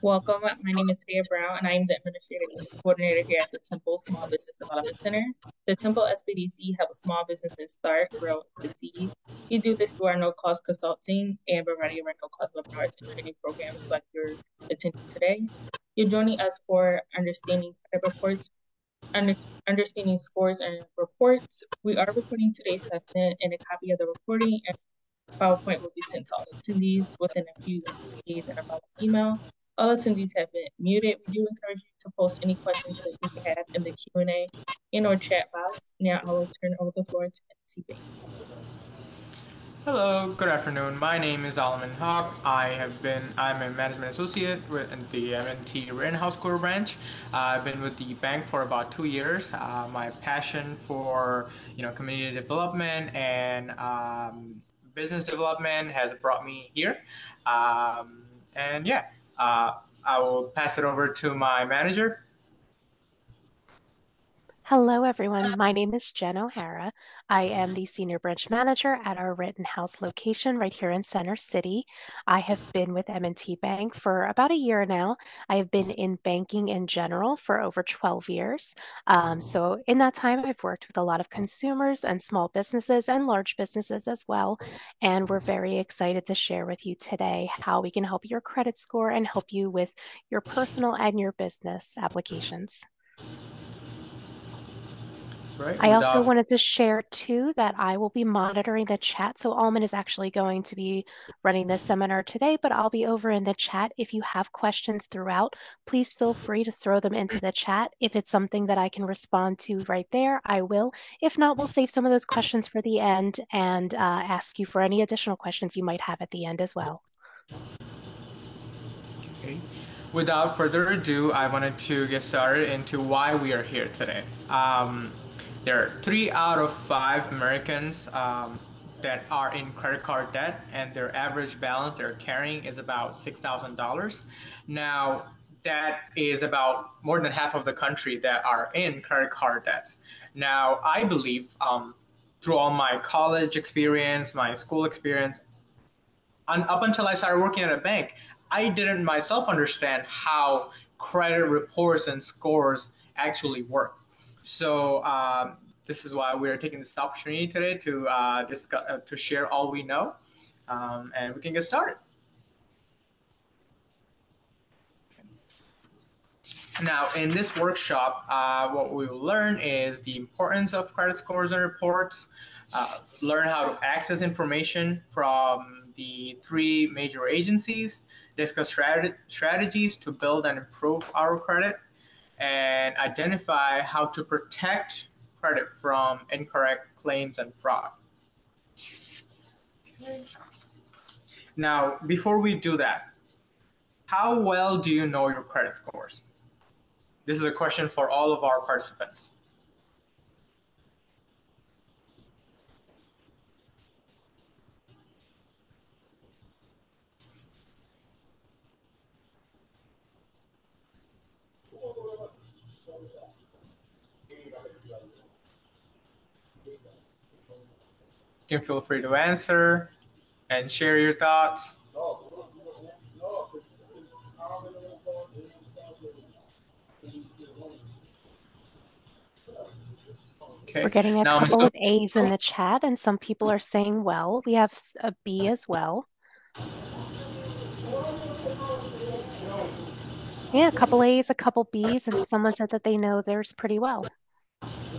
Welcome. My name is Taya Brown, and I am the Administrative Coordinator here at the Temple Small Business Development Center. The Temple SBDC helps small businesses start, grow, and succeed. We do this through our no-cost consulting and variety of our no-cost webinars and training programs like you're attending today. You're joining us for understanding credit reports, under, understanding scores and reports. We are recording today's session, and a copy of the recording and PowerPoint will be sent to all attendees within a few days in a follow-up email. All attendees have been muted. We do encourage you to post any questions that you have in the Q&A in our chat box. Now I will turn over the floor to MT Hello, good afternoon. My name is Alman Hawk. I'm a management associate with the MNT Rittenhouse Square branch. I've been with the bank for about 2 years. My passion for community development and business development has brought me here. And yeah, I will pass it over to my manager. Hello, everyone. My name is Jen O'Hara. I am the Senior Branch Manager at our Rittenhouse location right here in Center City. I have been with M&T Bank for about a year now. I have been in banking in general for over 12 years. So in that time, I've worked with a lot of consumers and small businesses and large businesses as well. And we're very excited to share with you today how we can help your credit score and help you with your personal and your business applications. Right, I also without wanted to share too that I will be monitoring the chat. So Alman is actually going to be running this seminar today, but I'll be over in the chat. If you have questions throughout, please feel free to throw them into the chat. If it's something that I can respond to right there, I will. If not, we'll save some of those questions for the end and ask you for any additional questions you might have at the end as well. Okay. Without further ado, I wanted to get started into why we are here today. There are 3 out of 5 Americans that are in credit card debt, and their average balance they're carrying is about $6,000. Now, that is about more than half of the country that are in credit card debts. Now, I believe through all my college experience, my school experience, up until I started working at a bank, I didn't myself understand how credit reports and scores actually work. So this is why we're taking this opportunity today to discuss, to share all we know, and we can get started. Now, in this workshop, what we will learn is the importance of credit scores and reports, learn how to access information from the 3 major agencies, discuss strategies to build and improve our credit, and identify how to protect credit from incorrect claims and fraud. Okay. Now, before we do that, how well do you know your credit scores? This is a question for all of our participants. You can feel free to answer and share your thoughts. Okay. We're getting a Now, couple Mr. of A's in the chat, and some people are saying well. We have a B as well. Yeah, a couple A's, a couple B's, and someone said that they know theirs pretty well.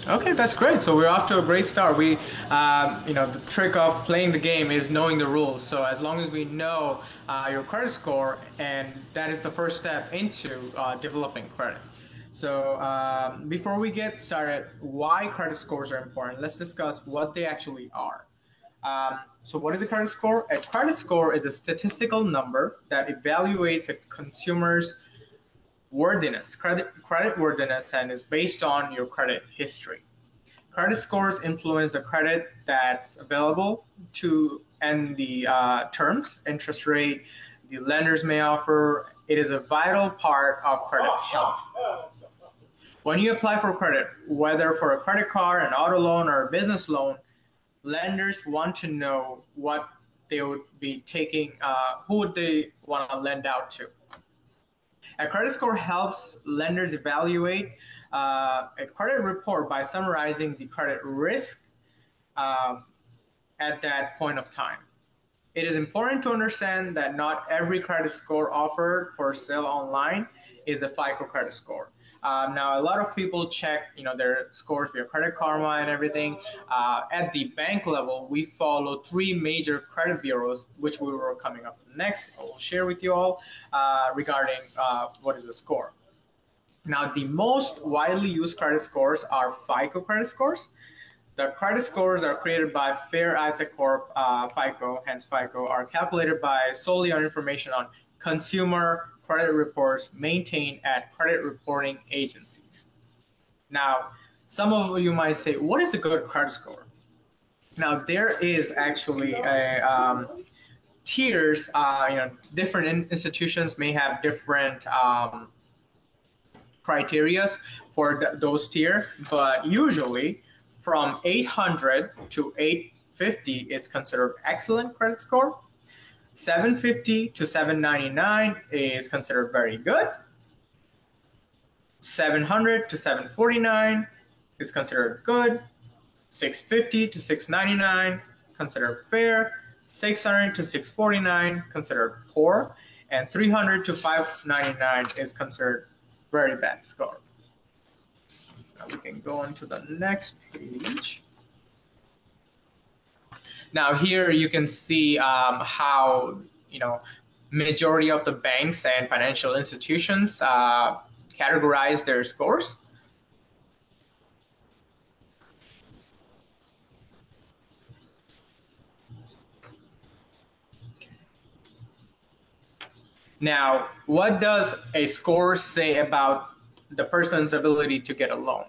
Okay, that's great. So we're off to a great start. The trick of playing the game is knowing the rules. So as long as we know your credit score, and that is the first step into developing credit. So before we get started, why credit scores are important, let's discuss what they actually are. So what is a credit score? A credit score is a statistical number that evaluates a consumer's worthiness, credit worthiness, and is based on your credit history. Credit scores influence the credit that's available to and the terms, interest rate, the lenders may offer. It is a vital part of credit health. When you apply for credit, whether for a credit card, an auto loan, or a business loan, lenders want to know what they would be taking, who would they want to lend out to. A credit score helps lenders evaluate a credit report by summarizing the credit risk at that point of time. It is important to understand that not every credit score offered for sale online is a FICO credit score. Now, a lot of people check, their scores via Credit Karma and everything. At the bank level, we follow 3 major credit bureaus, which we were coming up next. I will share with you all regarding what is the score. Now, the most widely used credit scores are FICO credit scores. The credit scores are created by Fair Isaac Corp, FICO, hence FICO, are calculated by solely on information on consumer credit reports maintained at credit reporting agencies. Now, some of you might say, what is a good credit score? Now, there is actually a tiers. Different institutions may have different criteria for those tiers, but usually from 800 to 850 is considered excellent credit score. 750 to 799 is considered very good. 700 to 749 is considered good. 650 to 699 considered fair. 600 to 649 considered poor, and 300 to 599 is considered very bad score. Now we can go on to the next page. Now here you can see how majority of the banks and financial institutions categorize their scores. Now, what does a score say about the person's ability to get a loan?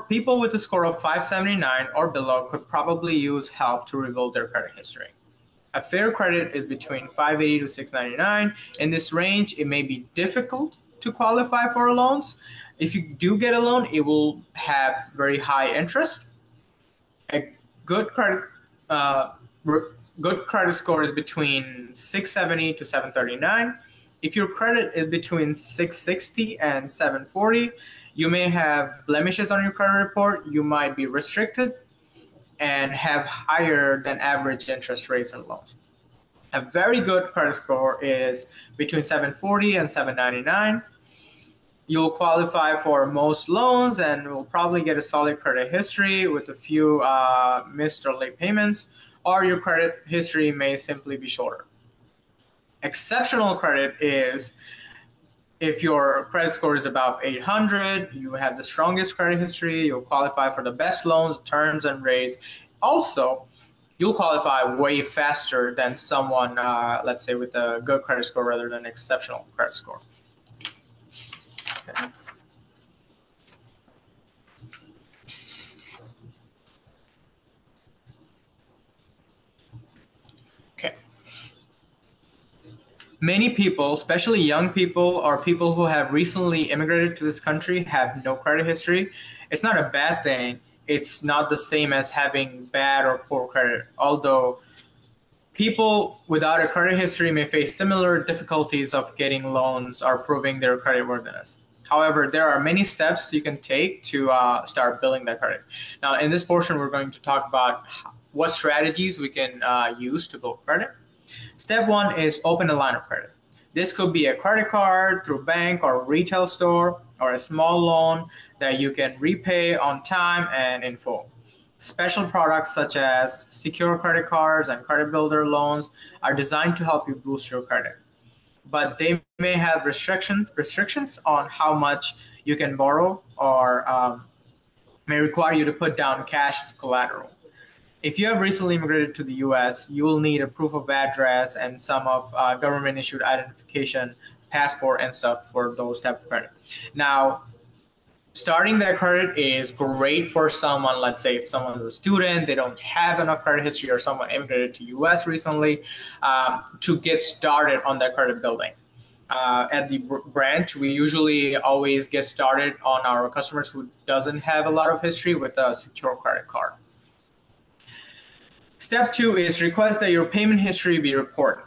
People with a score of 579 or below could probably use help to rebuild their credit history. A fair credit is between 580 to 699. In this range, it may be difficult to qualify for loans. If you do get a loan, it will have very high interest. A good credit score is between 670 to 739. If your credit is between 660 and 740, you may have blemishes on your credit report. You might be restricted and have higher than average interest rates on loans. A very good credit score is between 740 and 799. You'll qualify for most loans and will probably get a solid credit history with a few missed or late payments, or your credit history may simply be shorter. Exceptional credit is if your credit score is about 800, you have the strongest credit history, you'll qualify for the best loans, terms, and rates. Also, you'll qualify way faster than someone, let's say, with a good credit score rather than exceptional credit score. Okay. Many people, especially young people or people who have recently immigrated to this country, have no credit history. It's not a bad thing. It's not the same as having bad or poor credit, although people without a credit history may face similar difficulties of getting loans or proving their creditworthiness. However, there are many steps you can take to start building that credit. Now, in this portion, we're going to talk about what strategies we can use to build credit. Step 1 is open a line of credit. This could be a credit card through bank or retail store, or a small loan that you can repay on time and in full. Special products such as secure credit cards and credit builder loans are designed to help you boost your credit, but they may have restrictions on how much you can borrow, or may require you to put down cash as collateral. If you have recently immigrated to the U.S., you will need a proof of address and some of government-issued identification, passport, and stuff for those type of credit. Now, starting that credit is great for someone, let's say if someone's a student, they don't have enough credit history, or someone immigrated to U.S. recently, to get started on that credit building. At the branch, we usually always get started on our customers who doesn't have a lot of history with a secure credit card. Step 2 is request that your payment history be reported.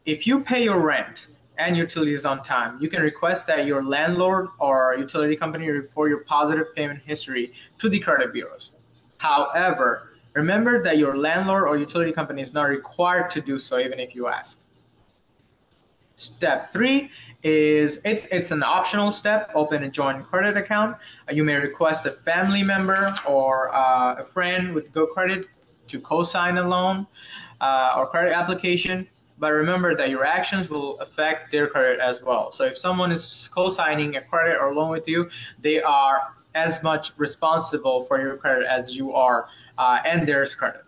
If you pay your rent and utilities on time. You can request that your landlord or utility company report your positive payment history to the credit bureaus. However, remember that your landlord or utility company is not required to do so even if you ask. Step 3 is it's an optional step. Open a joint credit account. You may request a family member or a friend with good credit to co-sign a loan or credit application. But remember that your actions will affect their credit as well. So if someone is co-signing a credit or loan with you, they are as much responsible for your credit as you are and theirs credit.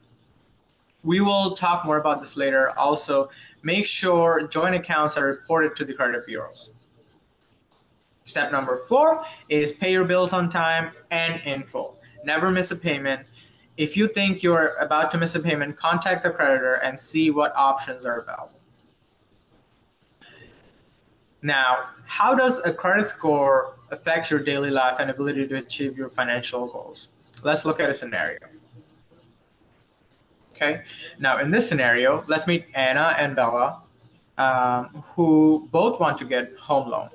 We will talk more about this later. Also, make sure joint accounts are reported to the credit bureaus. Step number 4 is pay your bills on time and in full. Never miss a payment. If you think you're about to miss a payment, contact the creditor and see what options are available. Now, how does a credit score affect your daily life and ability to achieve your financial goals? Let's look at a scenario. Okay, now in this scenario, let's meet Anna and Bella, who both want to get home loan.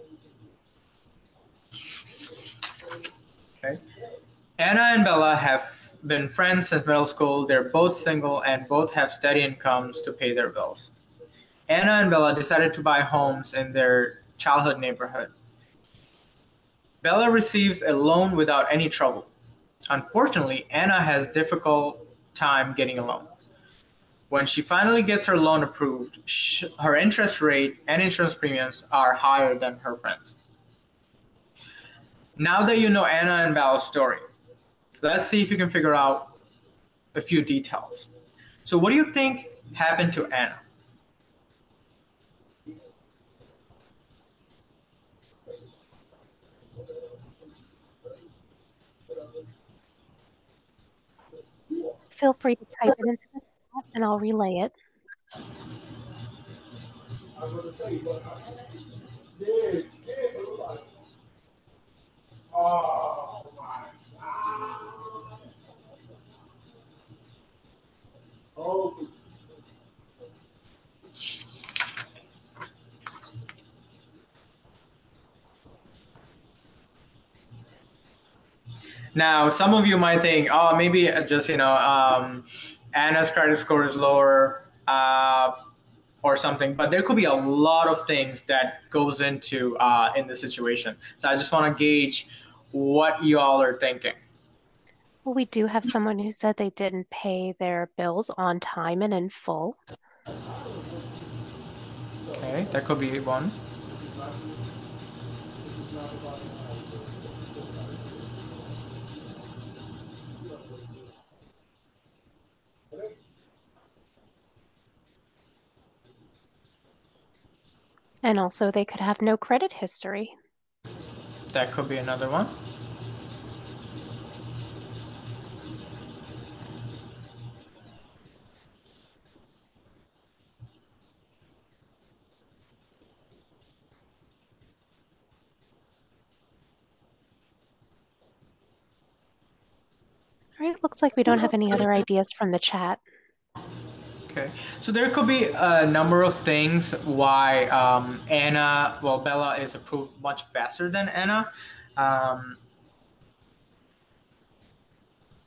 Okay, Anna and Bella have been friends since middle school. They're both single and both have steady incomes to pay their bills. Anna and Bella decided to buy homes in their childhood neighborhood. Bella receives a loan without any trouble. Unfortunately, Anna has difficult time getting a loan. When she finally gets her loan approved, her interest rate and insurance premiums are higher than her friends. Now that you know Anna and Bella's story, let's see if you can figure out a few details. So what do you think happened to Anna? Feel free to type it into the chat and I'll relay it. Now, some of you might think, oh, maybe just, Anna's credit score is lower or something, but there could be a lot of things that goes into in the situation. So I just want to gauge what you all are thinking. Well, we do have someone who said they didn't pay their bills on time and in full. Okay, that could be one. And also they could have no credit history. That could be another one. All right, looks like we don't have any other ideas from the chat. Okay, so there could be a number of things why Bella is approved much faster than Anna.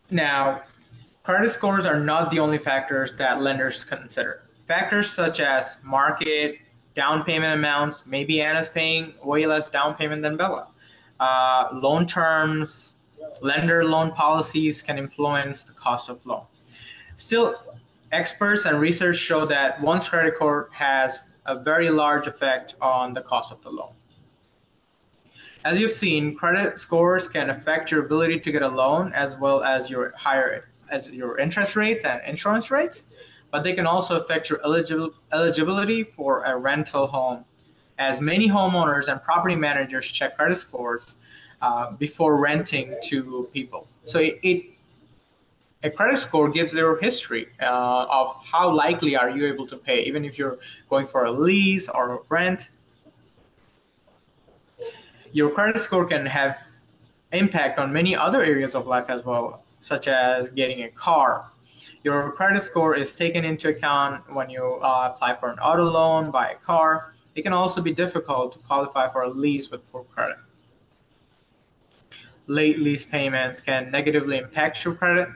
Now, credit scores are not the only factors that lenders consider. Factors such as market, down payment amounts, maybe Anna's paying way less down payment than Bella. Loan terms, lender loan policies can influence the cost of loan. Still, experts and research show that one's credit score has a very large effect on the cost of the loan. As you've seen, credit scores can affect your ability to get a loan as well as your interest rates and insurance rates, but they can also affect your eligibility for a rental home, as many homeowners and property managers check credit scores before renting to people. So a credit score gives your history of how likely are you able to pay, even if you're going for a lease or a rent. Your credit score can have impact on many other areas of life as well, such as getting a car. Your credit score is taken into account when you apply for an auto loan, buy a car. it can also be difficult to qualify for a lease with poor credit. Late lease payments can negatively impact your credit.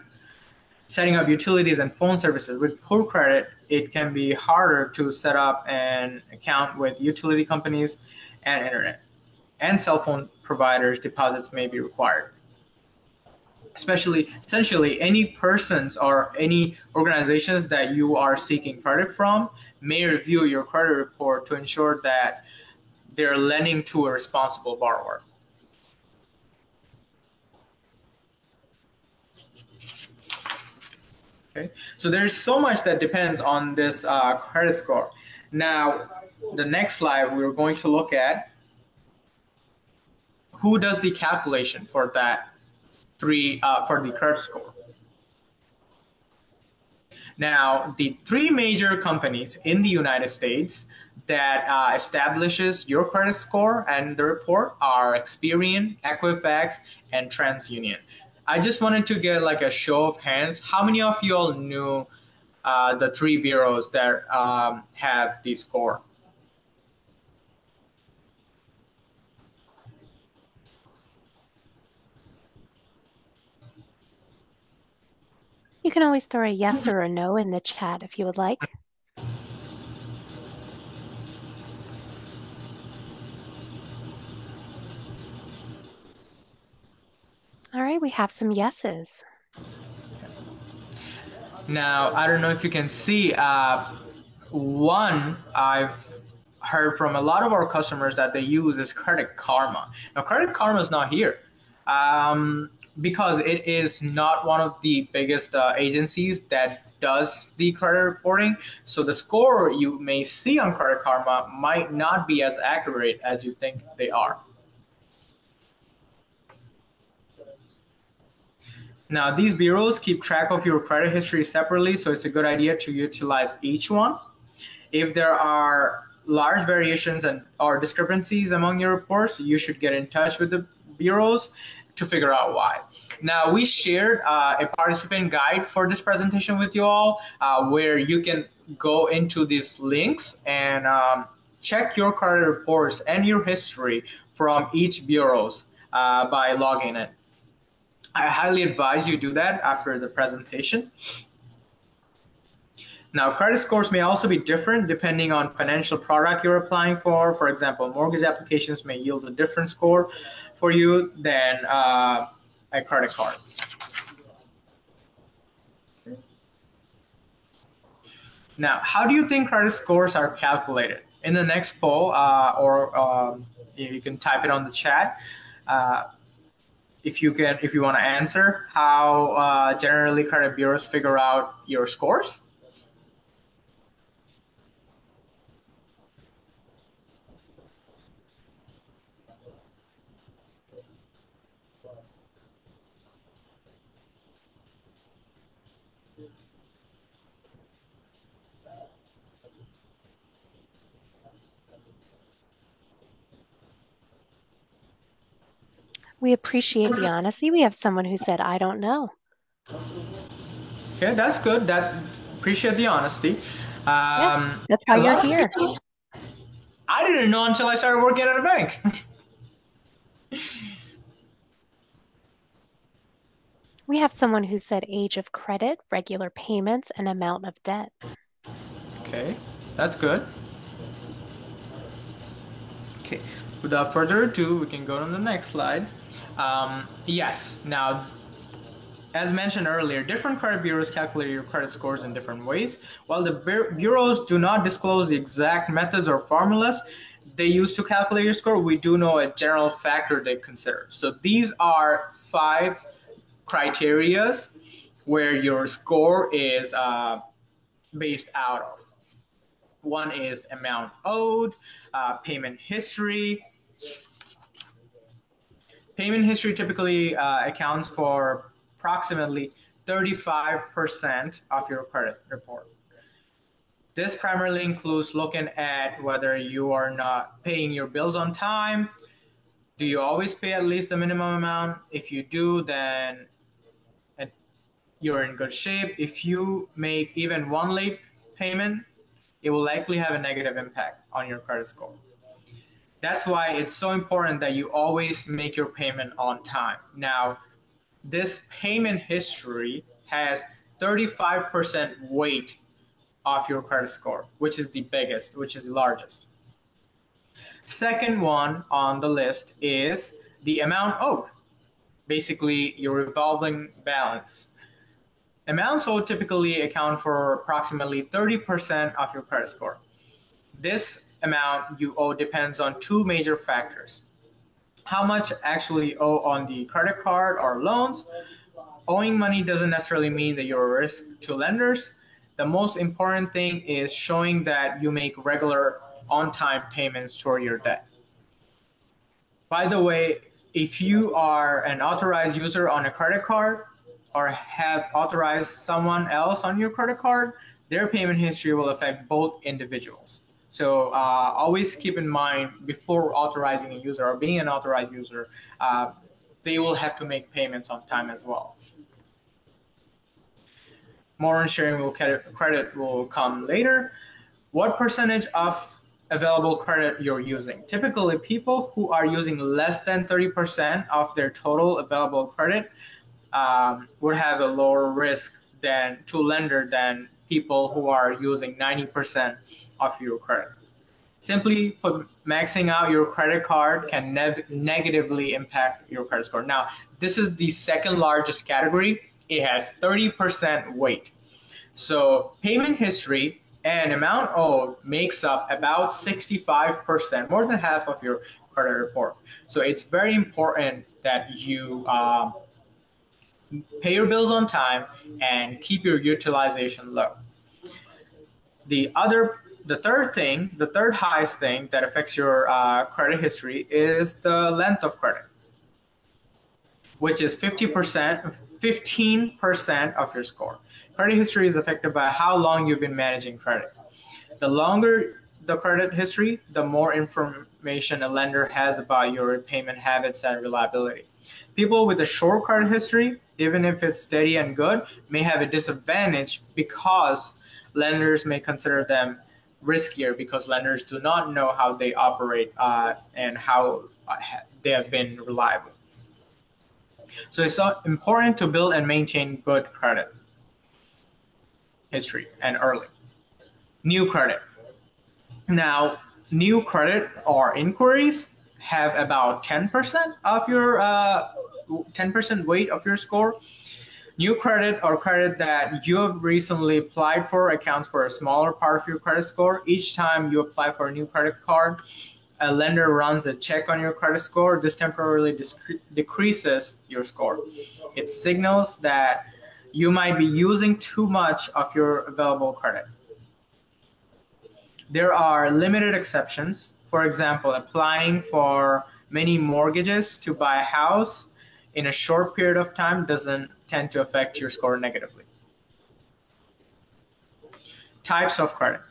Setting up utilities and phone services with poor credit, it can be harder to set up an account with utility companies and internet and cell phone providers. Deposits may be required. Essentially, any persons or any organizations that you are seeking credit from may review your credit report to ensure that they're lending to a responsible borrower. Okay, so there's so much that depends on this credit score. Now, the next slide, we're going to look at who does the calculation for that for the credit score. Now, the three major companies in the United States that establishes your credit score and the report are Experian, Equifax, and TransUnion. I just wanted to get like a show of hands. How many of you all knew the three bureaus that have the score? You can always throw a yes or a no in the chat if you would like. All right, we have some yeses. Now, I don't know if you can see, one I've heard from a lot of our customers that they use is Credit Karma. Now, Credit Karma is not here because it is not one of the biggest agencies that does the credit reporting. So the score you may see on Credit Karma might not be as accurate as you think they are. Now, these bureaus keep track of your credit history separately, so it's a good idea to utilize each one. If there are large variations or discrepancies among your reports, you should get in touch with the bureaus to figure out why. Now, we shared a participant guide for this presentation with you all, where you can go into these links and check your credit reports and your history from each bureaus by logging in. I highly advise you do that after the presentation. Now, credit scores may also be different depending on financial product you're applying for. For example, mortgage applications may yield a different score for you than a credit card. Now, how do you think credit scores are calculated? In the next poll, or you can type it on the chat. If you want to answer how generally credit bureaus figure out your scores. We appreciate the honesty. We have someone who said, I don't know. Okay, that's good. Appreciate the honesty. Yeah, that's why you're here. I didn't know until I started working at a bank. We have someone who said age of credit, regular payments, and amount of debt. Okay, that's good. Okay, without further ado, we can go on the next slide. Yes, now, as mentioned earlier, different credit bureaus calculate your credit scores in different ways. While the bureaus do not disclose the exact methods or formulas they use to calculate your score, we do know a general factor they consider. So these are 5 criterias where your score is based out of. One is amount owed, payment history. Payment history typically accounts for approximately 35% of your credit report. This primarily includes looking at whether you are not paying your bills on time. Do you always pay at least the minimum amount? If you do, then you're in good shape. If you make even one late payment, it will likely have a negative impact on your credit score. That's why it's so important that you always make your payment on time. Now, this payment history has 35% weight of your credit score, which is the biggest, which is the largest. Second one on the list is the amount owed, basically your revolving balance. Amounts owed typically account for approximately 30% of your credit score. This amount you owe depends on two major factors: how much actually owe on the credit card or loans. Owing money doesn't necessarily mean that you're a risk to lenders. The most important thing is showing that you make regular on-time payments toward your debt. By the way, if you are an authorized user on a credit card or have authorized someone else on your credit card, their payment history will affect both individuals. So always keep in mind, before authorizing a user or being an authorized user, they will have to make payments on time as well. More on sharing credit will come later. What percentage of available credit you're using? Typically, people who are using less than 30% of their total available credit would have a lower risk to lender than people who are using 90% of your credit. Simply put, maxing out your credit card can negatively impact your credit score. Now, this is the second largest category. It has 30% weight. So payment history and amount owed makes up about 65%, more than half of your credit report. So it's very important that you pay your bills on time and keep your utilization low. The third highest thing that affects your credit history is the length of credit, which is 15% of your score. Credit history is affected by how long you've been managing credit. The longer the credit history, the more information a lender has about your repayment habits and reliability. People with a short credit history, even if it's steady and good, may have a disadvantage because lenders may consider them riskier, because lenders do not know how they operate and how they have been reliable. So it's important to build and maintain good credit history and early. New credit. Now, new credit or inquiries have about 10% of your 10% weight of your score. New credit or credit that you have recently applied for accounts for a smaller part of your credit score. Each time you apply for a new credit card, a lender runs a check on your credit score. This temporarily decreases your score. It signals that you might be using too much of your available credit. There are limited exceptions. For example, applying for many mortgages to buy a house in a short period of time doesn't tend to affect your score negatively. Types of credit.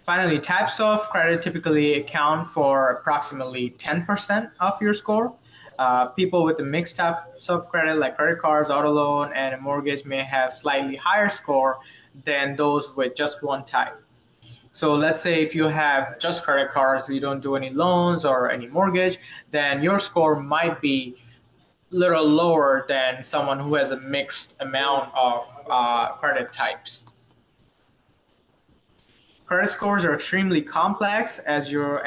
Finally, types of credit typically account for approximately 10% of your score. People with the mixed types of credit, like credit cards, auto loan, and a mortgage, may have slightly higher score than those with just one type. So let's say if you have just credit cards, you don't do any loans or any mortgage, then your score might be a little lower than someone who has a mixed amount of credit types. Credit scores are extremely complex, as your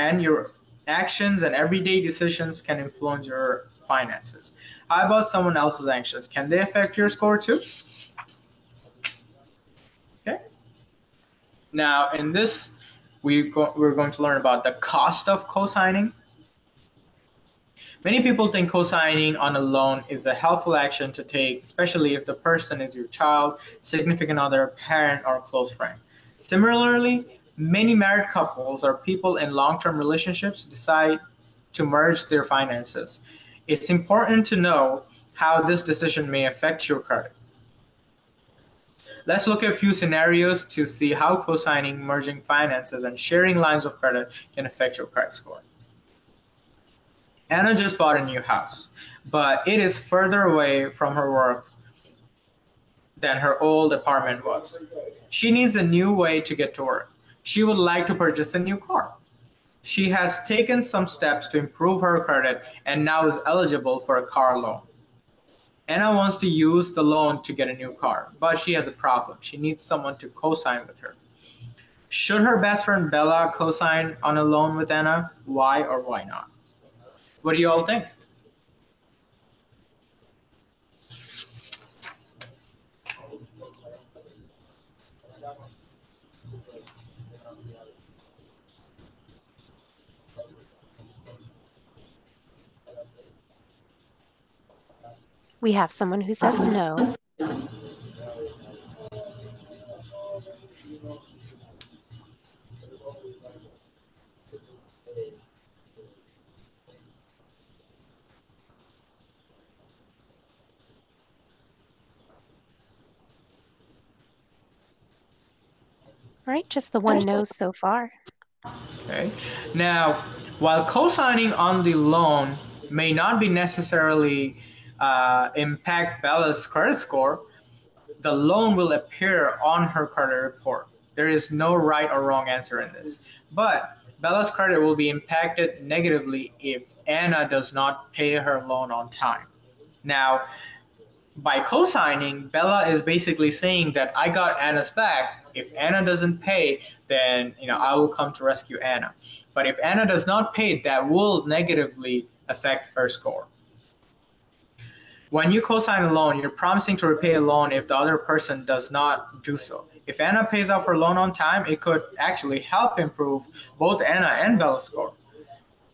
actions and everyday decisions can influence your finances. How about someone else's actions? Can they affect your score too? Okay. Now, in this, we're going to learn about the cost of co-signing. Many people think co-signing on a loan is a helpful action to take, especially if the person is your child, significant other, parent, or close friend. Similarly, many married couples or people in long-term relationships decide to merge their finances. It's important to know how this decision may affect your credit. Let's look at a few scenarios to see how co-signing, merging finances, and sharing lines of credit can affect your credit score. Anna just bought a new house, but it is further away from her work than her old apartment was. She needs a new way to get to work. She would like to purchase a new car. She has taken some steps to improve her credit and now is eligible for a car loan. Anna wants to use the loan to get a new car, but she has a problem. She needs someone to co-sign with her. Should her best friend Bella co-sign on a loan with Anna? Why or why not? What do you all think? We have someone who says no. All right, just the one no so far. Okay. Now, while co-signing on the loan may not be necessarily impact Bella's credit score, the loan will appear on her credit report. There is no right or wrong answer in this. But Bella's credit will be impacted negatively if Anna does not pay her loan on time. Now, by co-signing, Bella is basically saying that I got Anna's back. If Anna doesn't pay, then I will come to rescue Anna. But if Anna does not pay, that will negatively affect her score. When you co-sign a loan, you're promising to repay a loan if the other person does not do so. If Anna pays off her loan on time, it could actually help improve both Anna and Bella's score.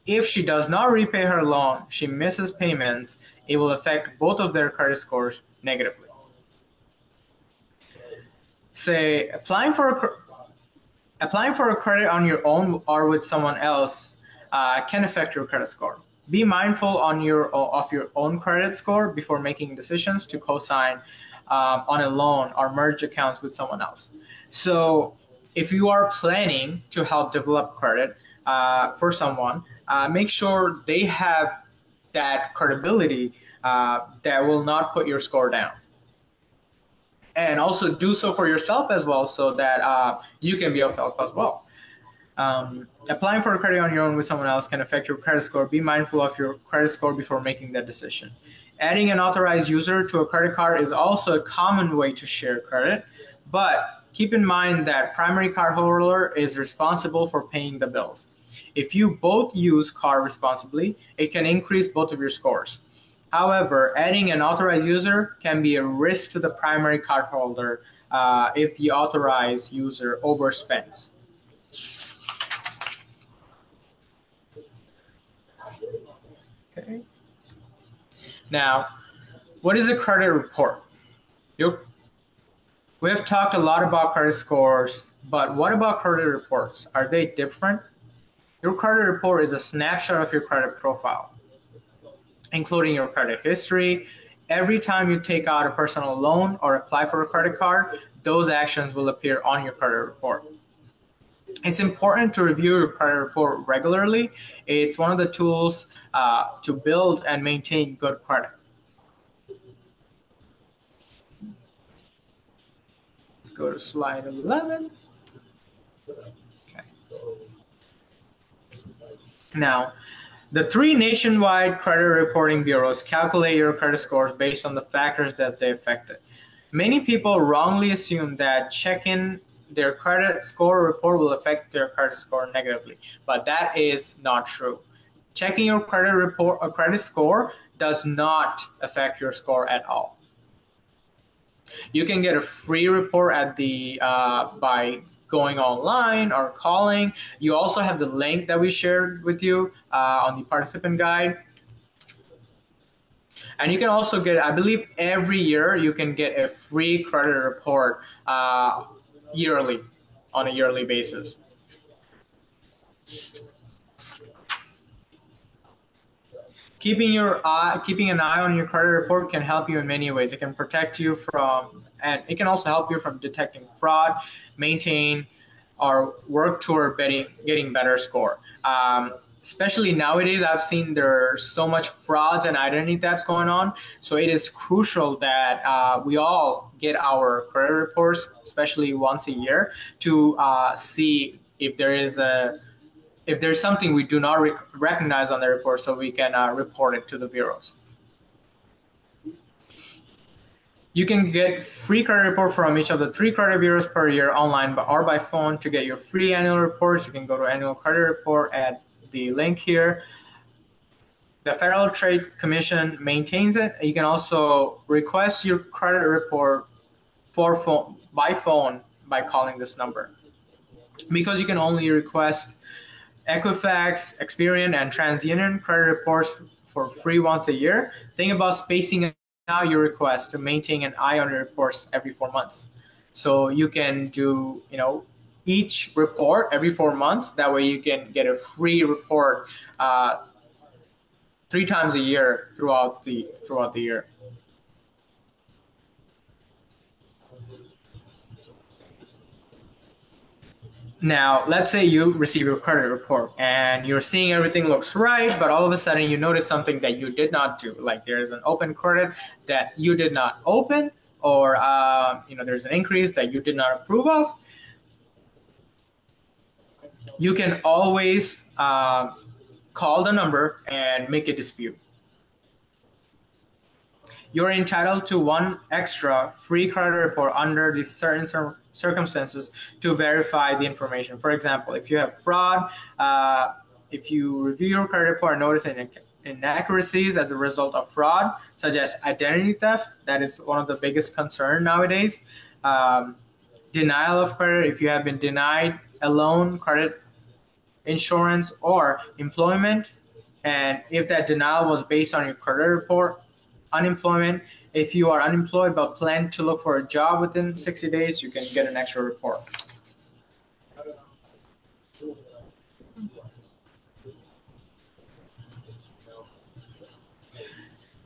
If she does not repay her loan, she misses payments, it will affect both of their credit scores negatively. Say, applying for a credit on your own or with someone else can affect your credit score. Be mindful of your own credit score before making decisions to co-sign on a loan or merge accounts with someone else. So if you are planning to help develop credit for someone, make sure they have that credibility that will not put your score down. And also do so for yourself as well, so that you can be of help as well. Applying for a credit on your own with someone else can affect your credit score. Be mindful of your credit score before making that decision. Adding an authorized user to a credit card is also a common way to share credit, but keep in mind that primary cardholder is responsible for paying the bills. If you both use card responsibly, it can increase both of your scores. However, adding an authorized user can be a risk to the primary cardholder if the authorized user overspends. Okay. Now, what is a credit report? We have talked a lot about credit scores, but what about credit reports? Are they different? Your credit report is a snapshot of your credit profile, including your credit history. Every time you take out a personal loan or apply for a credit card, those actions will appear on your credit report. It's important to review your credit report regularly. It's one of the tools to build and maintain good credit. Let's go to slide 11. Okay. Now, the 3 nationwide credit reporting bureaus calculate your credit scores based on the factors that they affected. Many people wrongly assume that checking their credit score report will affect their credit score negatively, but that is not true. Checking your credit report or credit score does not affect your score at all. You can get a free report at the by going online or calling. You also have the link that we shared with you on the participant guide. And you can also get, I believe every year you can get a free credit report yearly, on a yearly basis. Keeping an eye on your credit report can help you in many ways. It can protect you from, and it can also help you from detecting fraud, maintain, or work toward getting better score. especially nowadays, I've seen there's so much frauds and identity thefts going on. So it is crucial that we all get our credit reports, especially once a year, to see if there's something we do not recognize on the report, so we can report it to the bureaus. You can get free credit report from each of the 3 credit bureaus per year online or by phone. To get your free annual reports, you can go to Annual Credit Report at the link here. The Federal Trade Commission maintains it. You can also request your credit report by phone by calling this number. Because you can only request Equifax, Experian, and TransUnion credit reports for free once a year, think about spacing out your request to maintain an eye on your reports every 4 months. So you can do, each report every 4 months. That way you can get a free report 3 times a year throughout the year. Now, let's say you receive your credit report and you're seeing everything looks right, but all of a sudden you notice something that you did not do. Like there's an open credit that you did not open, or there's an increase that you did not approve of. You can always call the number and make a dispute. You're entitled to 1 extra free credit report under these certain circumstances to verify the information. For example, if you have fraud, if you review your credit report and notice inaccuracies as a result of fraud, such as identity theft, that is one of the biggest concerns nowadays. Denial of credit, if you have been denied a loan, credit, insurance, or employment, and if that denial was based on your credit report. Unemployment, if you are unemployed but plan to look for a job within 60 days, you can get an extra report.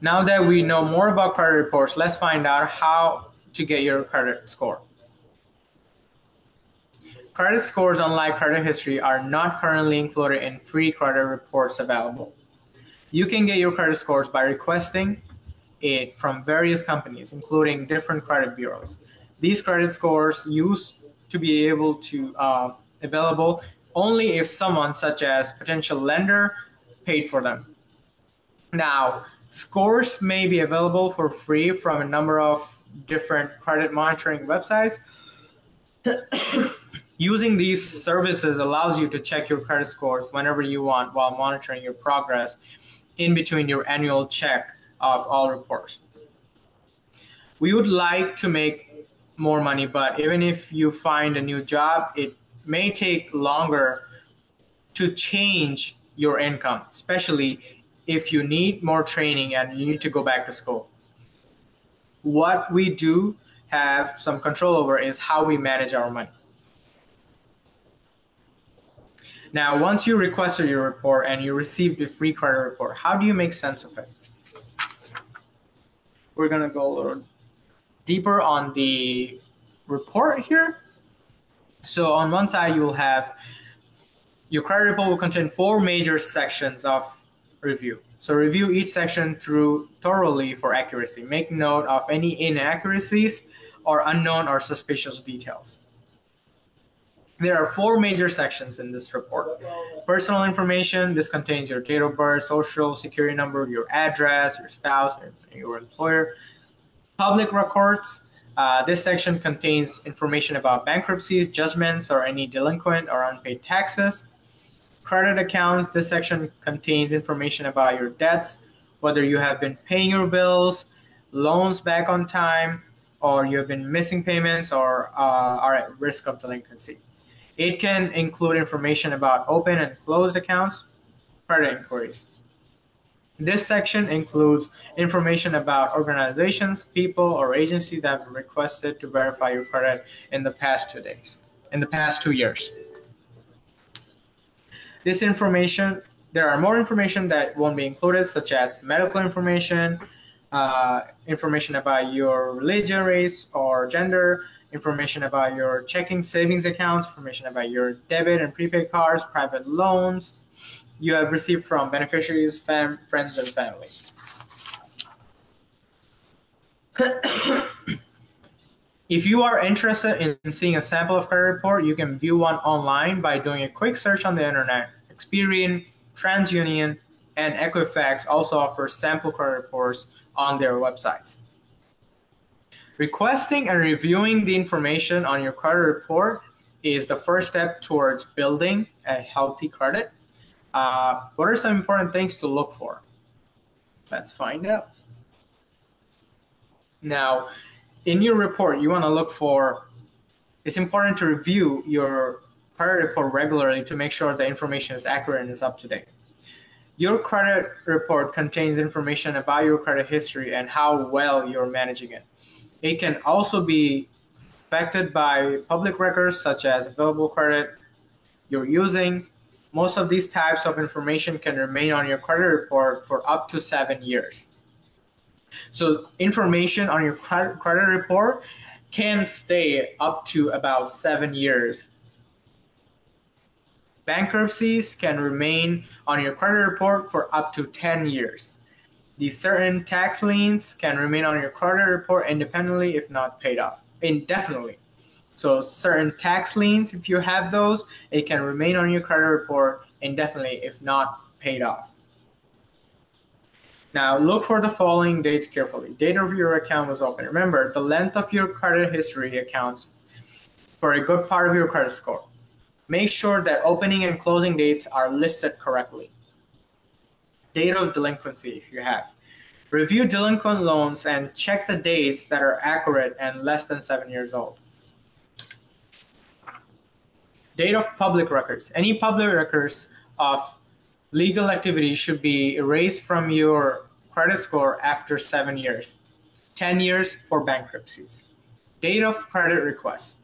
Now that we know more about credit reports, let's find out how to get your credit score. Credit scores, unlike credit history, are not currently included in free credit reports available. You can get your credit scores by requesting it from various companies, including different credit bureaus. These credit scores used to be able to available only if someone, such as potential lender, paid for them. Now, scores may be available for free from a number of different credit monitoring websites. Using these services allows you to check your credit scores whenever you want while monitoring your progress in between your annual check of all reports. We would like to make more money, but even if you find a new job, it may take longer to change your income, especially if you need more training and you need to go back to school. What we do have some control over is how we manage our money. Now, once you requested your report and you received the free credit report, how do you make sense of it? We're going to go a little deeper on the report here. So on one side, you will have your credit report will contain 4 major sections of review. So review each section through thoroughly for accuracy. Make note of any inaccuracies or unknown or suspicious details. There are 4 major sections in this report. Personal information, this contains your date of birth, social security number, your address, your spouse, your employer. Public records, this section contains information about bankruptcies, judgments, or any delinquent or unpaid taxes. Credit accounts, this section contains information about your debts, whether you have been paying your bills, loans back on time, or you have been missing payments or are at risk of delinquency. It can include information about open and closed accounts, credit inquiries. This section includes information about organizations, people, or agencies that have requested to verify your credit in the past 2 years. This information, there are more information that won't be included, such as medical information, information about your religion, race, or gender, information about your checking savings accounts, information about your debit and prepaid cards, private loans, you have received from beneficiaries, friends, and family. If you are interested in seeing a sample of credit report, you can view one online by doing a quick search on the internet. Experian, TransUnion, and Equifax also offer sample credit reports on their websites. Requesting and reviewing the information on your credit report is the first step towards building a healthy credit. What are some important things to look for? Let's find out. Now, in your report, you want to look for, it's important to review your credit report regularly to make sure the information is accurate and is up to date. Your credit report contains information about your credit history and how well you're managing it. It can also be affected by public records such as available credit you're using. Most of these types of information can remain on your credit report for up to 7 years. So information on your credit report can stay up to about 7 years. Bankruptcies can remain on your credit report for up to 10 years. These certain tax liens can remain on your credit report independently if not paid off, indefinitely. So certain tax liens, if you have those, it can remain on your credit report indefinitely if not paid off. Now look for the following dates carefully. Date of your account was open. Remember, the length of your credit history accounts for a good part of your credit score. Make sure that opening and closing dates are listed correctly. Date of delinquency if you have. Review delinquent loans and check the dates that are accurate and less than 7 years old. Date of public records. Any public records of legal activity should be erased from your credit score after 7 years. 10 years for bankruptcies. Date of credit request.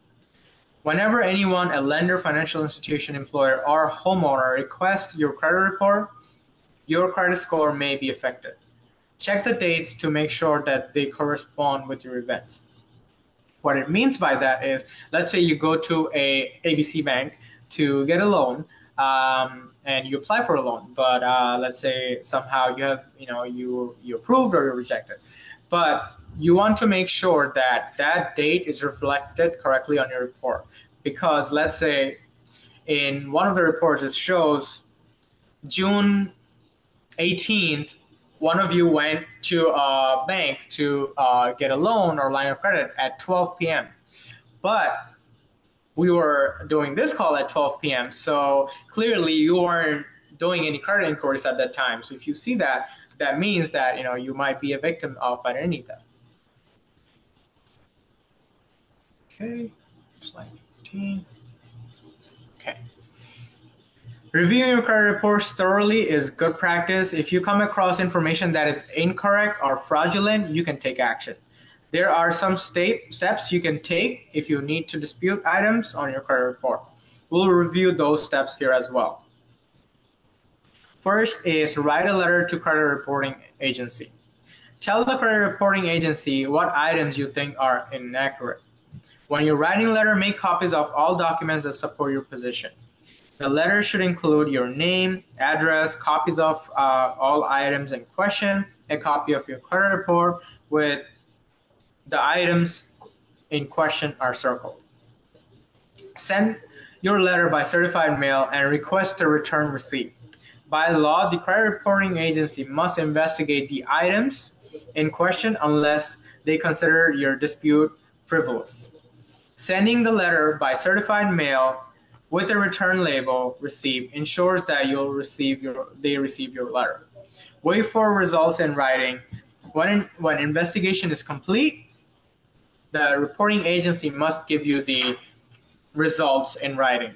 Whenever anyone, a lender, financial institution, employer, or homeowner requests your credit report, your credit score may be affected. Check the dates to make sure that they correspond with your events. What it means by that is, let's say you go to a ABC Bank to get a loan, and you apply for a loan, but let's say somehow you have, you approved or you rejected, but you want to make sure that that date is reflected correctly on your report, because let's say in one of the reports it shows June 18th, one of you went to a bank to get a loan or line of credit at 12 p.m. But we were doing this call at 12 p.m. So clearly you weren't doing any credit inquiries at that time. So if you see that, that means that you might be a victim of identity theft. Okay, slide 15. Okay. Reviewing your credit reports thoroughly is good practice. If you come across information that is incorrect or fraudulent, you can take action. There are some steps you can take if you need to dispute items on your credit report. We'll review those steps here as well. First is write a letter to credit reporting agency. Tell the credit reporting agency what items you think are inaccurate. When you're writing a letter, make copies of all documents that support your position. The letter should include your name, address, copies of all items in question, a copy of your credit report with the items in question are circled. Send your letter by certified mail and request a return receipt. By law, the credit reporting agency must investigate the items in question unless they consider your dispute frivolous. Sending the letter by certified mail with a return label receipt ensures that they receive your letter. Wait for results in writing. When investigation is complete, the reporting agency must give you the results in writing,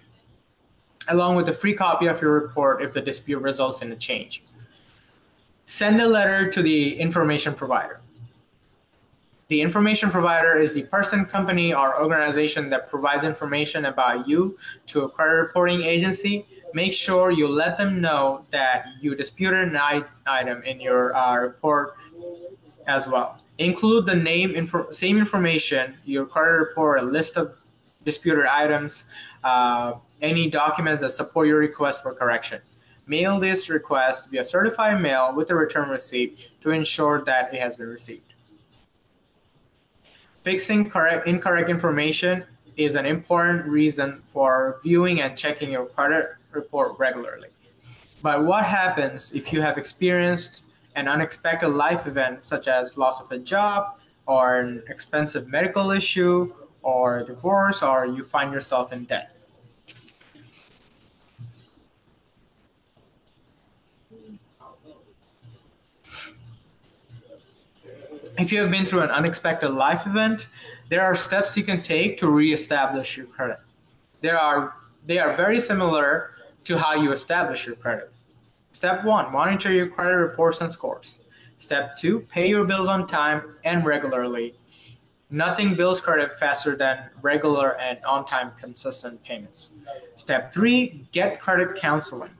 along with a free copy of your report if the dispute results in a change. Send a letter to the information provider. The information provider is the person, company, or organization that provides information about you to a credit reporting agency. Make sure you let them know that you disputed an item in your report as well. Include the same information, your credit report, a list of disputed items, any documents that support your request for correction. mail this request via certified mail with a return receipt to ensure that it has been received. Fixing incorrect information is an important reason for viewing and checking your credit report regularly. But what happens if you have experienced an unexpected life event such as loss of a job or an expensive medical issue or divorce, or you find yourself in debt? If you have been through an unexpected life event, there are steps you can take to reestablish your credit. They are very similar to how you establish your credit. Step 1, monitor your credit reports and scores. Step 2, pay your bills on time and regularly. Nothing builds credit faster than regular and on-time consistent payments. Step 3, get credit counseling.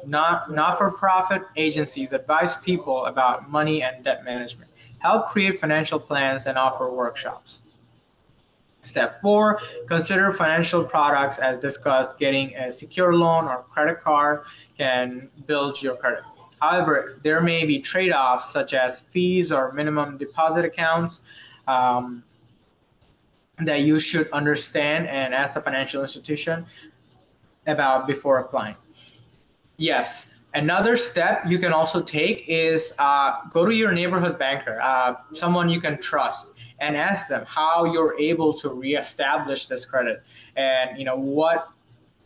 Not-for-profit agencies advise people about money and debt management, help create financial plans, and offer workshops. Step 4, consider financial products as discussed. Getting a secure loan or credit card can build your credit. However, there may be trade-offs such as fees or minimum deposit accounts that you should understand and ask the financial institution about before applying. Yes, another step you can also take is go to your neighborhood banker, someone you can trust, and ask them how you're able to reestablish this credit and what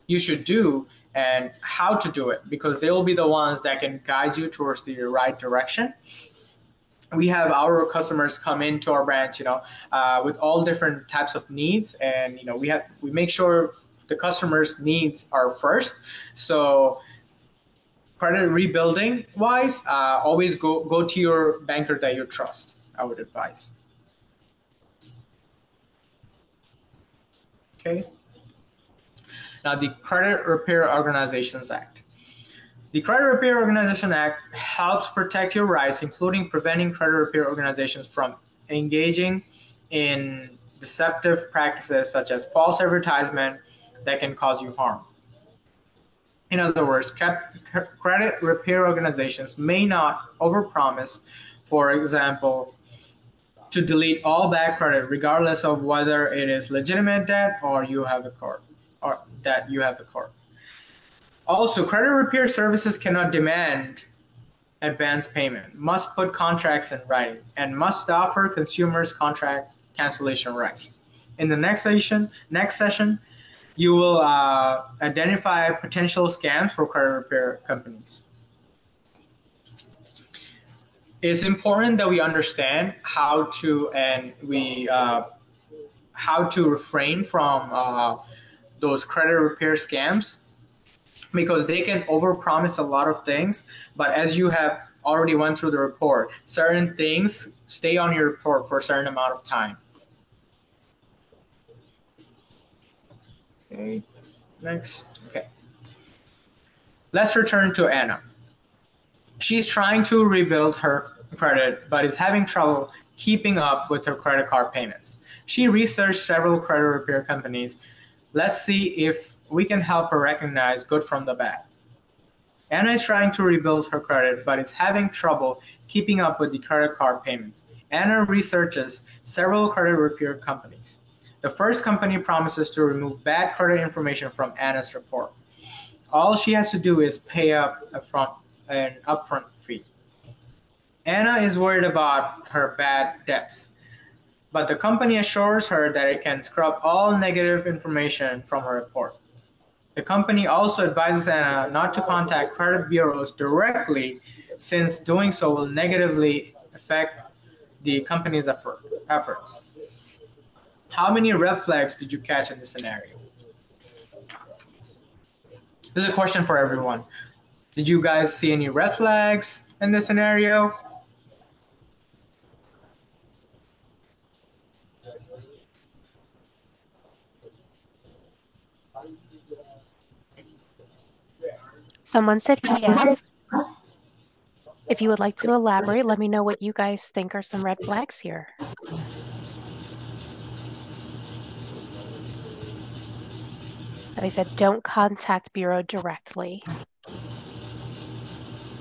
you should do and how to do it, because they will be the ones that can guide you towards the right direction. We have our customers come into our branch, with all different types of needs, and we make sure the customer's needs are first. So credit rebuilding wise, always go to your banker that you trust, I would advise. Okay. Now, the Credit Repair Organizations Act. The Credit Repair Organization Act helps protect your rights, including preventing credit repair organizations from engaging in deceptive practices such as false advertisement that can cause you harm. In other words, credit repair organizations may not overpromise, for example, to delete all bad credit regardless of whether it is legitimate debt or you have a court, or that you have the court. Also, credit repair services cannot demand advance payment, must put contracts in writing, and must offer consumers contract cancellation rights. In the next session, you will identify potential scams for credit repair companies. It's important that we understand how to refrain from those credit repair scams, because they can overpromise a lot of things, but as you have already went through the report, certain things stay on your report for a certain amount of time. Okay, next. Okay. Let's return to Anna. She's trying to rebuild her credit, but is having trouble keeping up with her credit card payments. She researched several credit repair companies. Let's see if we can help her recognize good from the bad. Anna is trying to rebuild her credit, but is having trouble keeping up with the credit card payments. Anna researches several credit repair companies. The first company promises to remove bad credit information from Anna's report. All she has to do is pay up an upfront fee. Anna is worried about her bad debts, but the company assures her that it can scrub all negative information from her report. The company also advises Anna not to contact credit bureaus directly, since doing so will negatively affect the company's efforts. How many red flags did you catch in this scenario? This is a question for everyone. Did you guys see any red flags in this scenario? Someone said yes. If you would like to elaborate, let me know what you guys think are some red flags here. They said don't contact bureau directly.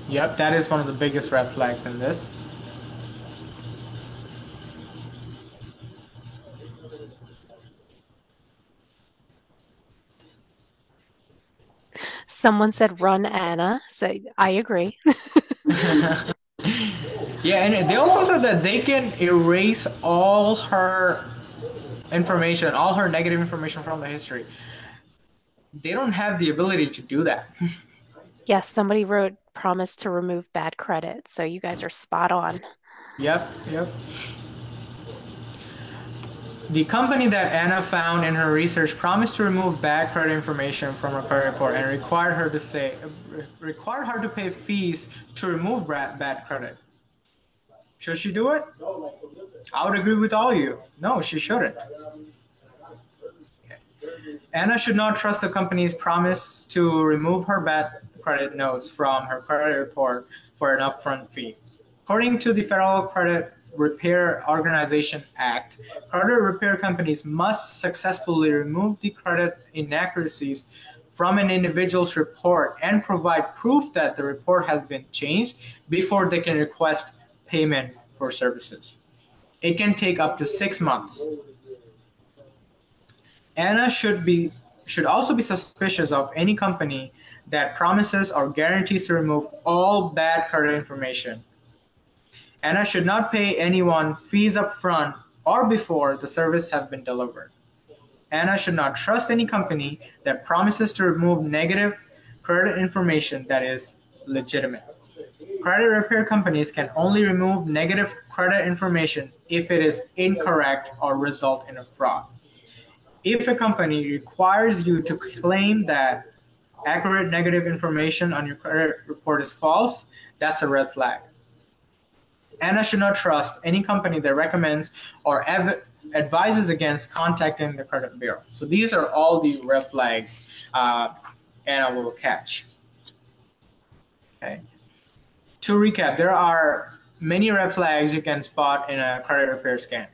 Yep, that is one of the biggest red flags in this. Someone said run Anna, so I agree. Yeah, and they also said that they can erase all her information, all her negative information from the history. They don't have the ability to do that. Yes, somebody wrote promise to remove bad credit, so you guys are spot on. Yep, yep. The company that Anna found in her research promised to remove bad credit information from her credit report and required her to pay fees to remove bad credit. Should she do it? I would agree with all of you. No, she shouldn't. Anna should not trust the company's promise to remove her bad credit notes from her credit report for an upfront fee. According to the Federal Credit Repair Organization Act, credit repair companies must successfully remove the credit inaccuracies from an individual's report and provide proof that the report has been changed before they can request payment for services. It can take up to 6 months. Anna should also be suspicious of any company that promises or guarantees to remove all bad credit information. Anna should not pay anyone fees up front or before the service has been delivered. Anna should not trust any company that promises to remove negative credit information that is legitimate. Credit repair companies can only remove negative credit information if it is incorrect or result in a fraud. If a company requires you to claim that accurate negative information on your credit report is false, that's a red flag. Anna should not trust any company that recommends or advises against contacting the credit bureau. So these are all the red flags Anna will catch. Okay. To recap, there are many red flags you can spot in a credit repair scam.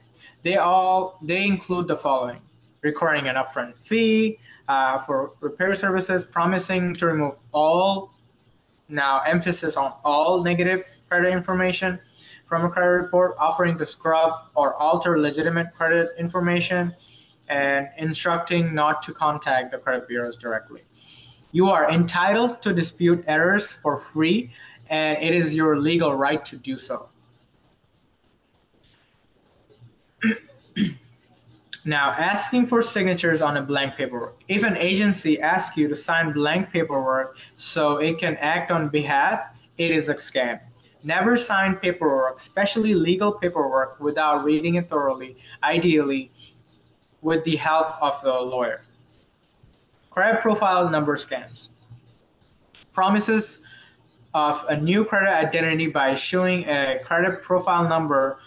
They include the following: requiring an upfront fee for repair services, promising to remove all, now emphasis on all, negative credit information from a credit report, offering to scrub or alter legitimate credit information, and instructing not to contact the credit bureaus directly. You are entitled to dispute errors for free, and it is your legal right to do so. Now, asking for signatures on a blank paperwork. If an agency asks you to sign blank paperwork so it can act on behalf, it is a scam. Never sign paperwork, especially legal paperwork, without reading it thoroughly, ideally with the help of a lawyer. Credit profile number scams. Promises of a new credit identity by issuing a credit profile number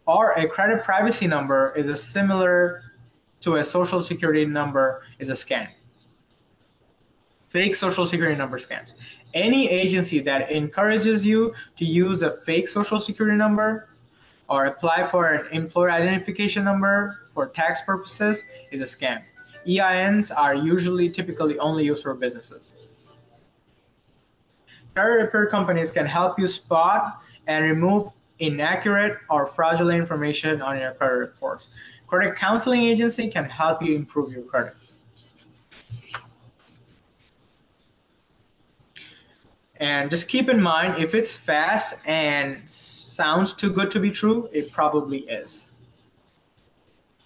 or a credit privacy number is a similar to a social security number is a scam. Fake social security number scams. Any agency that encourages you to use a fake social security number or apply for an employer identification number for tax purposes is a scam. EINs are typically only used for businesses. Credit repair companies can help you spot and remove inaccurate or fraudulent information on your credit reports. Credit counseling agency can help you improve your credit. And just keep in mind, if it's fast and sounds too good to be true, it probably is.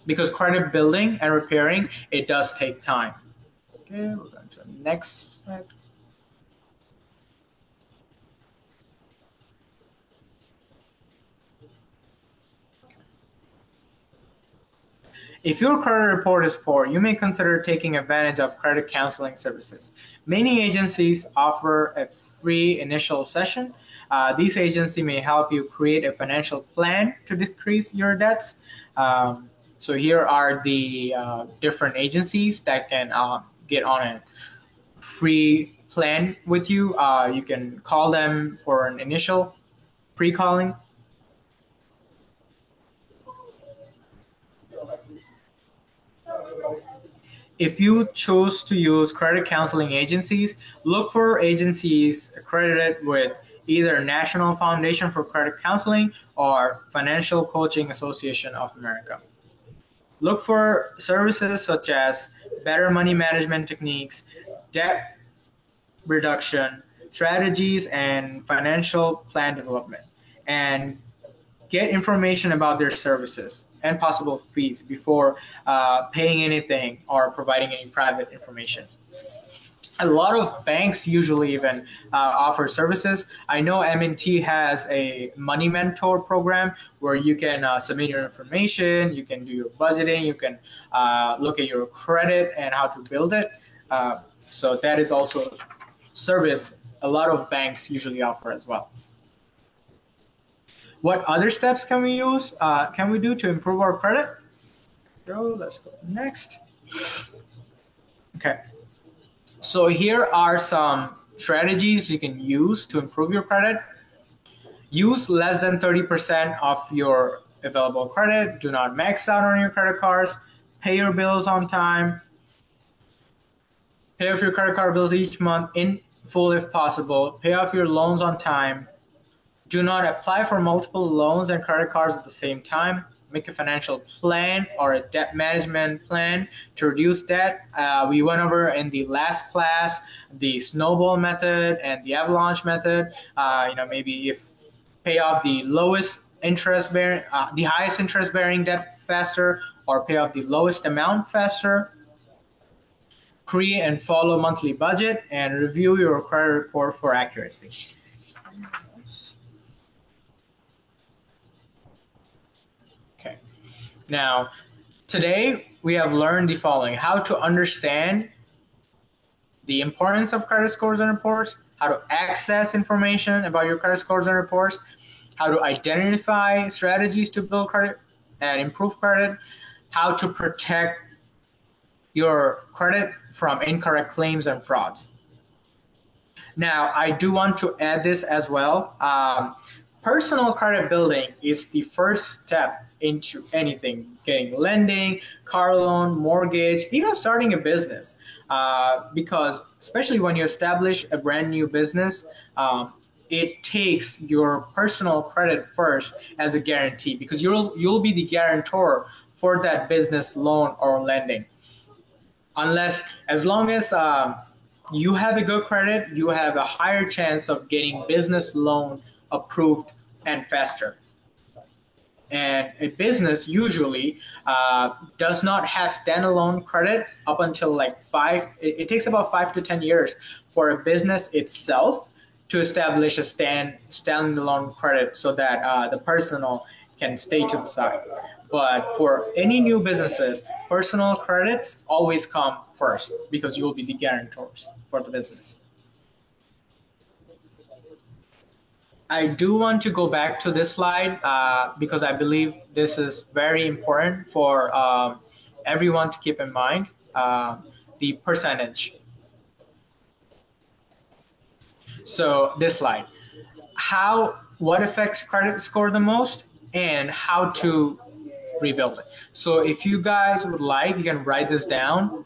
Because credit building and repairing, it does take time. Okay, we're going to the next slide. If your credit report is poor, you may consider taking advantage of credit counseling services. Many agencies offer a free initial session. These agencies may help you create a financial plan to decrease your debts. So here are the different agencies that can get on a free plan with you. You can call them for an initial pre-calling. if you choose to use credit counseling agencies, look for agencies accredited with either National Foundation for Credit Counseling or Financial Coaching Association of America. Look for services such as better money management techniques, debt reduction strategies, and financial plan development. And get information about their services and possible fees before paying anything or providing any private information. A lot of banks usually even offer services. I know M&T has a money mentor program where you can submit your information, you can do your budgeting, you can look at your credit and how to build it. So that is also service a lot of banks usually offer as well. What other steps can we use? Can we do to improve our credit? So let's go next. Okay. So here are some strategies you can use to improve your credit. Use less than 30% of your available credit. Do not max out on your credit cards. Pay your bills on time. Pay off your credit card bills each month in full if possible. Pay off your loans on time. Do not apply for multiple loans and credit cards at the same time. Make a financial plan or a debt management plan to reduce debt. We went over in the last class the snowball method and the avalanche method. Maybe if pay off the lowest interest bearing, the highest interest bearing debt faster, or pay off the lowest amount faster. Create and follow monthly budget and review your credit report for accuracy. Okay. Now, today we have learned the following: how to understand the importance of credit scores and reports, how to access information about your credit scores and reports, how to identify strategies to build credit and improve credit, how to protect your credit from incorrect claims and frauds. Now, I do want to add this as well. Personal credit building is the first step into anything, getting lending, car loan, mortgage, even starting a business. Because especially when you establish a brand new business, it takes your personal credit first as a guarantee, because you'll be the guarantor for that business loan or lending. As long as you have a good credit, you have a higher chance of getting business loan approved and faster. And a business usually does not have standalone credit up until it takes about 5 to 10 years for a business itself to establish a standalone credit so that the personal can stay to the side. But for any new businesses, personal credits always come first because you will be the guarantors for the business. I do want to go back to this slide because I believe this is very important for everyone to keep in mind, the percentage. So this slide, what affects credit score the most and how to rebuild it. So if you guys would like, you can write this down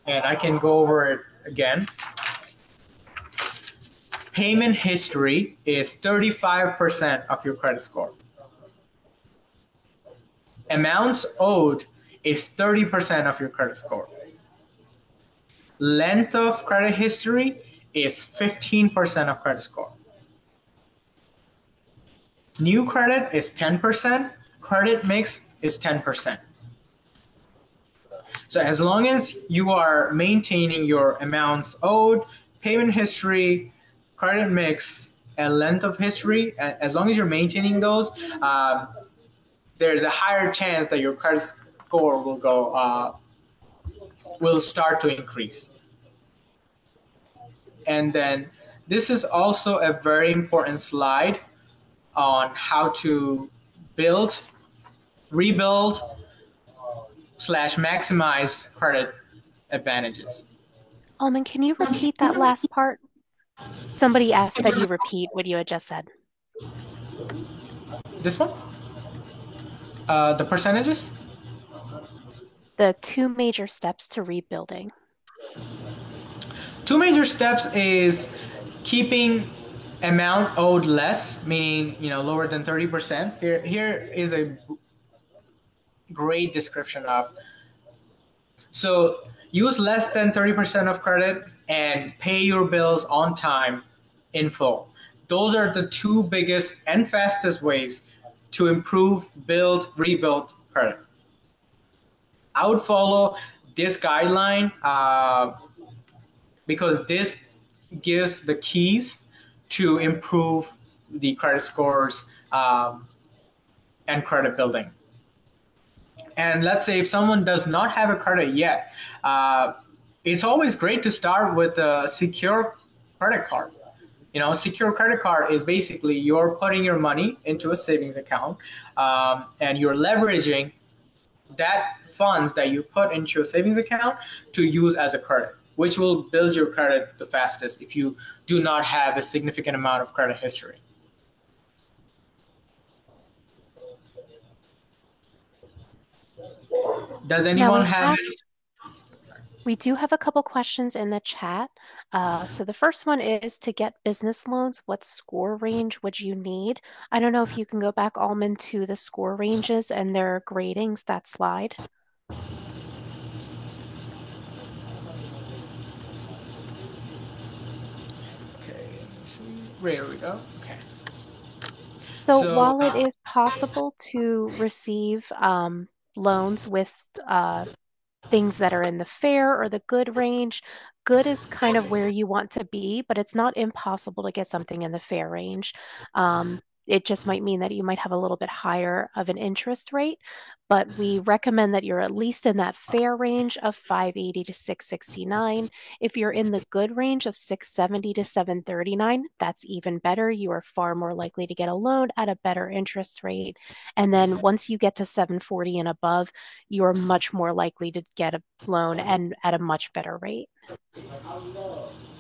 and I can go over it again. Payment history is 35% of your credit score. Amounts owed is 30% of your credit score. Length of credit history is 15% of credit score. New credit is 10%. Credit mix is 10%. So as long as you are maintaining your amounts owed, payment history, credit mix, and length of history, as long as you're maintaining those, there's a higher chance that your credit score will start to increase. And then this is also a very important slide on how to rebuild / maximize credit advantages. Alman, can you repeat that last part? Somebody asked that you repeat what you had just said. This one? The percentages? the two major steps to rebuilding. Two major steps is keeping amount owed less, meaning lower than 30%. Here is a great description of. So use less than 30% of credit and pay your bills on time in full. Those are the two biggest and fastest ways to improve, build, rebuild credit. I would follow this guideline because this gives the keys to improve the credit scores and credit building. And let's say if someone does not have a credit yet, it's always great to start with a secure credit card. Secure credit card is basically you're putting your money into a savings account, and you're leveraging that funds that you put into your savings account to use as a credit, which will build your credit the fastest if you do not have a significant amount of credit history. Does anyone have any? We do have a couple questions in the chat. So the first one is, to get business loans, what score range would you need? I don't know if you can go back, Alman, to the score ranges and their gradings, that slide. Okay, let me see. There we go. Okay. So while it is possible to receive loans with things that are in the fair or the good range, good is kind of where you want to be, but it's not impossible to get something in the fair range. It just might mean that you might have a little bit higher of an interest rate, but we recommend that you're at least in that fair range of 580 to 669. If you're in the good range of 670 to 739, that's even better. You are far more likely to get a loan at a better interest rate. And then once you get to 740 and above, you're much more likely to get a loan and at a much better rate.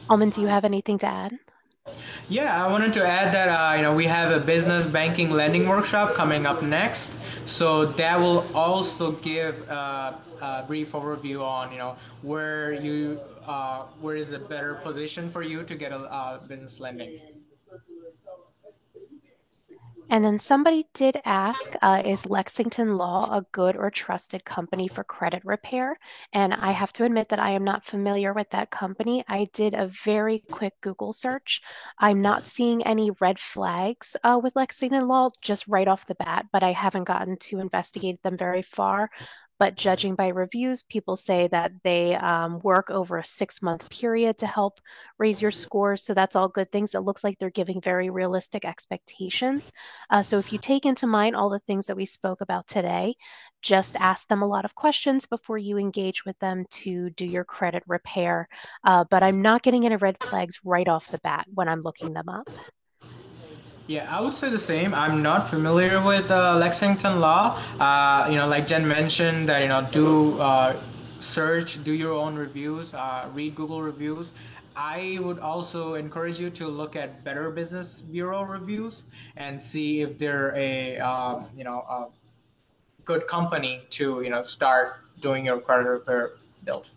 Alman, do you have anything to add? Yeah, I wanted to add that we have a business banking lending workshop coming up next, so that will also give a brief overview on where is a better position for you to get a business lending. And then somebody did ask, is Lexington Law a good or trusted company for credit repair? And I have to admit that I am not familiar with that company. I did a very quick Google search. I'm not seeing any red flags with Lexington Law just right off the bat, but I haven't gotten to investigate them very far. But judging by reviews, people say that they work over a 6-month period to help raise your scores. So that's all good things. It looks like they're giving very realistic expectations. So if you take into mind all the things that we spoke about today, just ask them a lot of questions before you engage with them to do your credit repair. But I'm not getting any red flags right off the bat when I'm looking them up. Yeah, I would say the same. I'm not familiar with Lexington Law. Like Jen mentioned, that do search, do your own reviews, read Google reviews. I would also encourage you to look at Better Business Bureau reviews and see if they're a good company to start doing your credit repair build.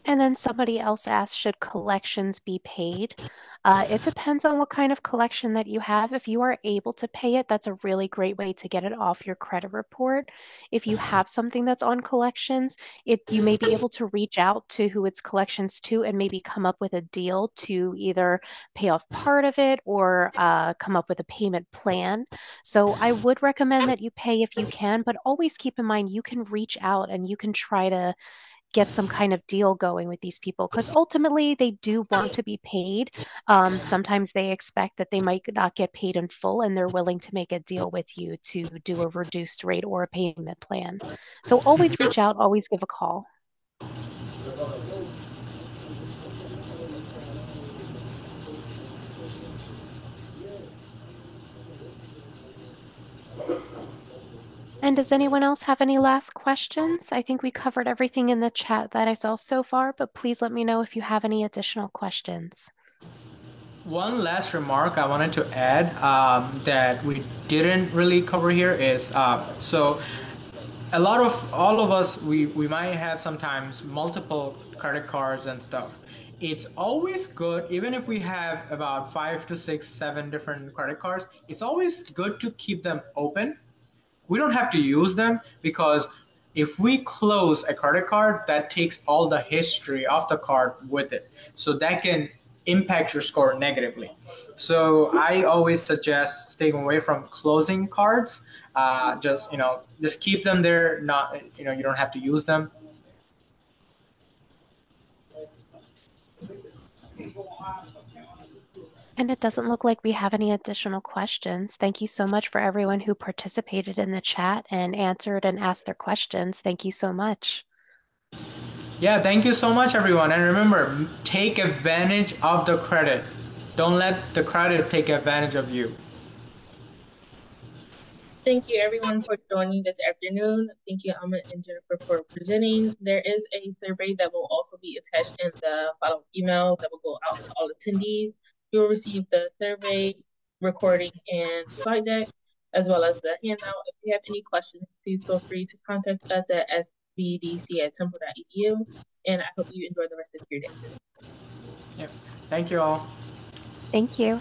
And then somebody else asked, should collections be paid? It depends on what kind of collection that you have. If you are able to pay it, that's a really great way to get it off your credit report. If you have something that's on collections, you may be able to reach out to who it's collections to and maybe come up with a deal to either pay off part of it or come up with a payment plan. So I would recommend that you pay if you can, but always keep in mind you can reach out and you can try to get some kind of deal going with these people, because ultimately they do want to be paid. Sometimes they expect that they might not get paid in full and they're willing to make a deal with you to do a reduced rate or a payment plan. So always reach out, always give a call. And does anyone else have any last questions? I think we covered everything in the chat that I saw so far, but please let me know if you have any additional questions. One last remark I wanted to add that we didn't really cover here is so all of us, we might have sometimes multiple credit cards and stuff. It's always good, even if we have about 5 to 6 7 different credit cards, it's always good to keep them open. We don't have to use them, because if we close a credit card, that takes all the history of the card with it, so that can impact your score negatively. So I always suggest staying away from closing cards. Just keep them there. Not, you don't have to use them. And it doesn't look like we have any additional questions. Thank you so much for everyone who participated in the chat and answered and asked their questions. Thank you so much. Yeah, thank you so much, everyone. And remember, take advantage of the credit. Don't let the credit take advantage of you. Thank you everyone for joining this afternoon. Thank you, Amit and Jennifer, for presenting. There is a survey that will also be attached in the follow-up email that will go out to all attendees. You will receive the survey recording and slide deck, as well as the handout. If you have any questions, please feel free to contact us at sbdc@temple.edu. And I hope you enjoy the rest of your day. Yep. Thank you all. Thank you.